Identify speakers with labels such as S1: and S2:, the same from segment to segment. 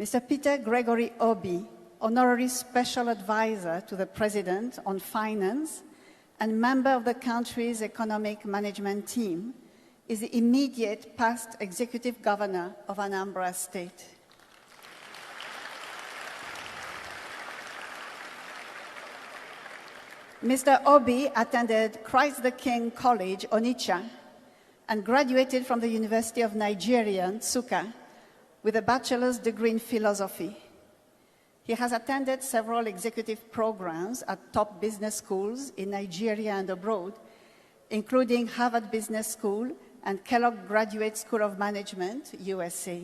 S1: Mr. Peter Gregory Obi, Honorary Special Advisor to the President on Finance and member of the country's economic management team, is the immediate past Executive Governor of Anambra State. Mr. Obi attended Christ the King College, Onitsha, and graduated from the University of Nigeria, Nsukka, with a bachelor's degree in philosophy. He has attended several executive programs at top business schools in Nigeria and abroad, including Harvard Business School and Kellogg Graduate School of Management, USA.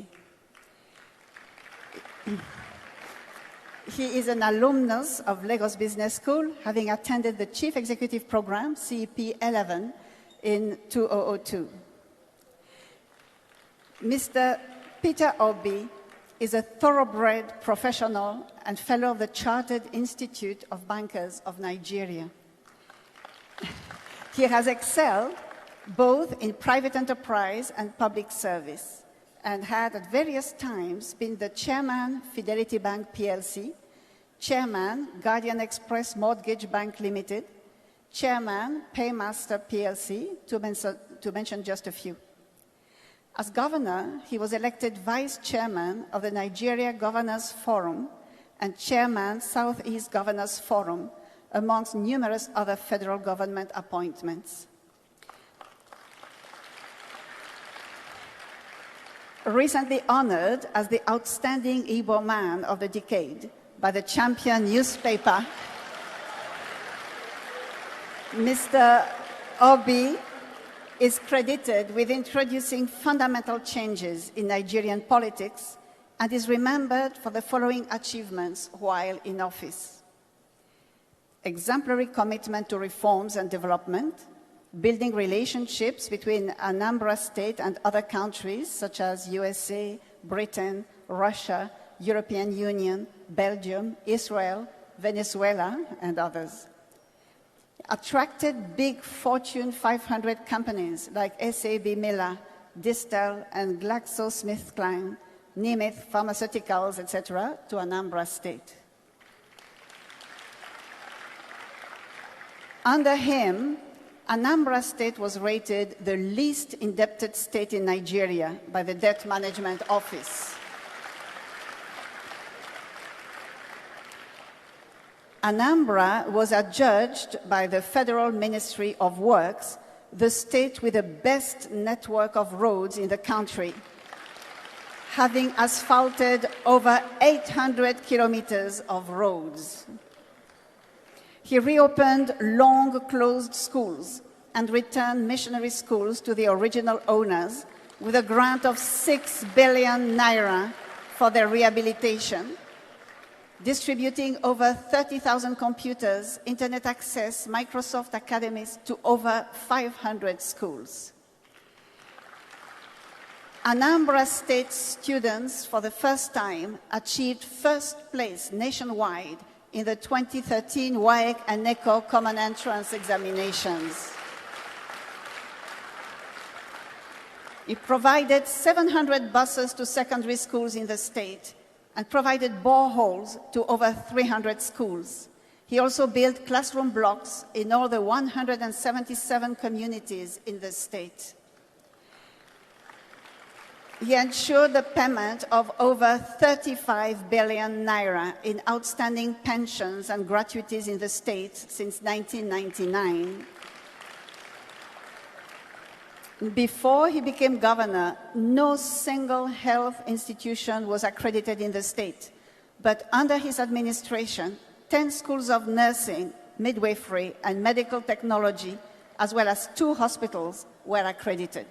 S1: He is an alumnus of Lagos Business School, having attended the Chief Executive Program, CEP 11, in 2002. Mr. Peter Obi is a thoroughbred professional and fellow of the Chartered Institute of Bankers of Nigeria. He has excelled both in private enterprise and public service, and had at various times been the chairman, Fidelity Bank PLC, chairman, Guardian Express Mortgage Bank Limited, chairman, Paymaster PLC, to mention just a few. As governor, he was elected vice chairman of the Nigeria Governors Forum and chairman, Southeast Governors Forum, amongst numerous other federal government appointments. Recently honored as the Outstanding Igbo Man of the Decade by the Champion newspaper, Mr. Obi is credited with introducing fundamental changes in Nigerian politics and is remembered for the following achievements while in office: exemplary commitment to reforms and development, building relationships between Anambra State and other countries such as USA, Britain, Russia, European Union, Belgium, Israel, Venezuela, and others. Attracted big Fortune 500 companies like SAB Miller, Distel, and GlaxoSmithKline, Nemeth Pharmaceuticals, etc., to Anambra State. Under him, Anambra State was rated the least indebted state in Nigeria by the Debt Management Office. Anambra was adjudged by the Federal Ministry of Works the state with the best network of roads in the country, having asphalted over 800 kilometers of roads. He reopened long-closed schools and returned missionary schools to the original owners with a grant of 6 billion naira for their rehabilitation, distributing over 30,000 computers, internet access, Microsoft academies to over 500 schools. Anambra State students, for the first time, achieved first place nationwide in the 2013 WAEC and NECO Common Entrance examinations. It provided 700 buses to secondary schools in the state and provided boreholes to over 300 schools. He also built classroom blocks in all the 177 communities in the state. He ensured the payment of over 35 billion naira in outstanding pensions and gratuities in the state since 1999. Before he became governor, no single health institution was accredited in the state. But under his administration, 10 schools of nursing, midwifery, and medical technology, as well as 2 hospitals, were accredited.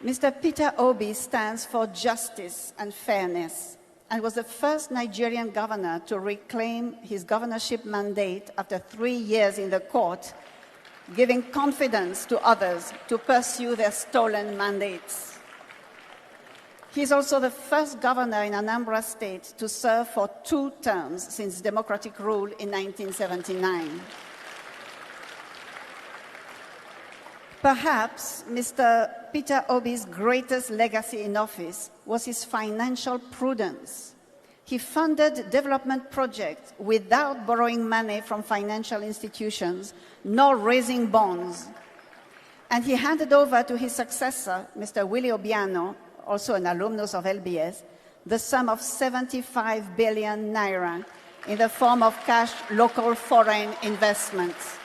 S1: Mr. Peter Obi stands for justice and fairness and was the first Nigerian governor to reclaim his governorship mandate after 3 years in the court, giving confidence to others to pursue their stolen mandates. He is also the first governor in Anambra State to serve for 2 terms since democratic rule in 1979. Perhaps Mr. Peter Obi's greatest legacy in office was his financial prudence. He funded development projects without borrowing money from financial institutions, nor raising bonds. And he handed over to his successor, Mr. Willie Obiano, also an alumnus of LBS, the sum of 75 billion naira in the form of cash local foreign investments.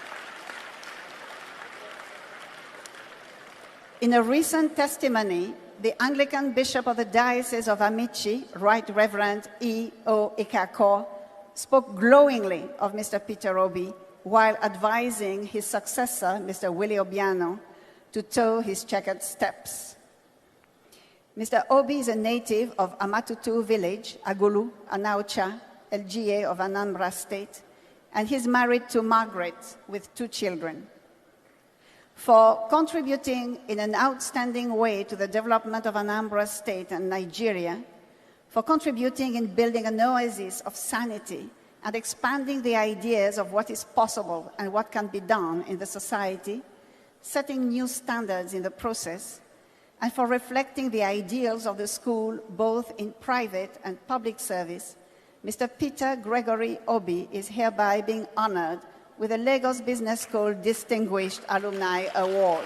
S1: In a recent testimony, the Anglican Bishop of the Diocese of Amici, Right Reverend E.O. Ikako, spoke glowingly of Mr. Peter Obi while advising his successor, Mr. Willie Obiano, to toe his checkered steps. Mr. Obi is a native of Amatutu village, Agulu, Anaucha, LGA of Anambra State, and he's married to Margaret with 2 children. For contributing in an outstanding way to the development of Anambra State and Nigeria, for contributing in building an oasis of sanity and expanding the ideas of what is possible and what can be done in the society, setting new standards in the process, and for reflecting the ideals of the school both in private and public service, Mr. Peter Gregory Obi is hereby being honored with the Lagos Business School Distinguished Alumni Award.